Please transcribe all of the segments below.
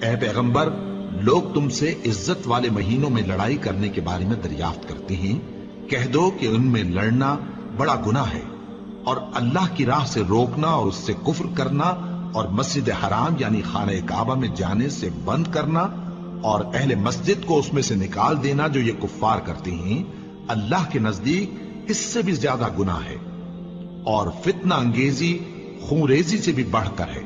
اے پیغمبر، لوگ تم سے عزت والے مہینوں میں لڑائی کرنے کے بارے میں دریافت کرتے ہیں، کہہ دو کہ ان میں لڑنا بڑا گناہ ہے، اور اللہ کی راہ سے روکنا اور اس سے کفر کرنا اور مسجد حرام یعنی خانہ کعبہ میں جانے سے بند کرنا اور اہل مسجد کو اس میں سے نکال دینا جو یہ کفار کرتے ہیں، اللہ کے نزدیک اس سے بھی زیادہ گناہ ہے، اور فتنہ انگیزی خونریزی سے بھی بڑھ کر ہے،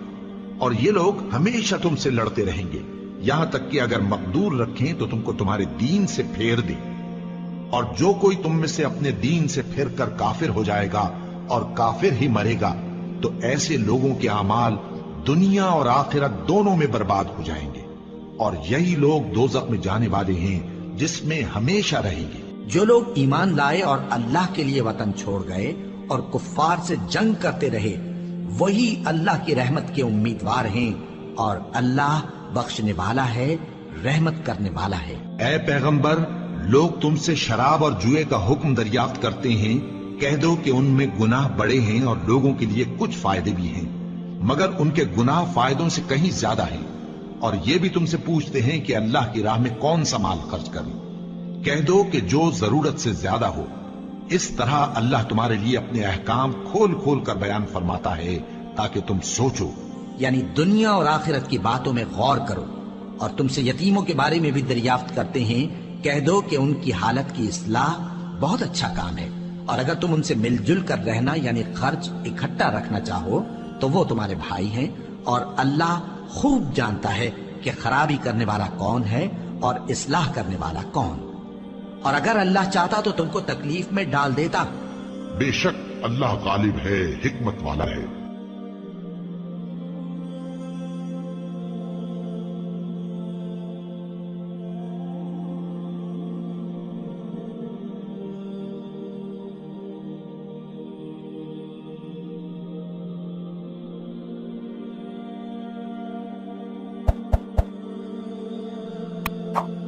اور یہ لوگ ہمیشہ تم سے لڑتے رہیں گے یہاں تک کہ اگر مقدور رکھیں تو تم کو تمہارے دین سے پھیر دیں، اور جو کوئی تم میں سے اپنے دین سے پھر کر کافر ہو جائے گا اور کافر ہی مرے گا تو ایسے لوگوں کے اعمال دنیا اور آخرت دونوں میں برباد ہو جائیں گے، اور یہی لوگ دوزخ میں جانے والے ہیں جس میں ہمیشہ رہیں گے۔ جو لوگ ایمان لائے اور اللہ کے لیے وطن چھوڑ گئے اور کفار سے جنگ کرتے رہے وہی اللہ کی رحمت کے امیدوار ہیں، اور اللہ بخشنے والا ہے، رحمت کرنے والا ہے۔ اے پیغمبر، لوگ تم سے شراب اور جوئے کا حکم دریافت کرتے ہیں، کہہ دو کہ ان میں گناہ بڑے ہیں اور لوگوں کے لیے کچھ فائدے بھی ہیں، مگر ان کے گناہ فائدوں سے کہیں زیادہ ہیں، اور یہ بھی تم سے پوچھتے ہیں کہ اللہ کی راہ میں کون سا مال خرچ کریں، کہہ دو کہ جو ضرورت سے زیادہ ہو۔ اس طرح اللہ تمہارے لیے اپنے احکام کھول کھول کر بیان فرماتا ہے تاکہ تم سوچو۔ یعنی دنیا اور آخرت کی باتوں میں غور کرو، اور تم سے یتیموں کے بارے میں بھی دریافت کرتے ہیں، کہہ دو کہ ان کی حالت کی اصلاح بہت اچھا کام ہے، اور اگر تم ان سے مل جل کر رہنا یعنی خرچ اکٹھا رکھنا چاہو تو وہ تمہارے بھائی ہیں، اور اللہ خوب جانتا ہے کہ خرابی کرنے والا کون ہے اور اصلاح کرنے والا کون، اور اگر اللہ چاہتا تو تم کو تکلیف میں ڈال دیتا۔ بے شک اللہ غالب ہے، حکمت والا ہے۔ you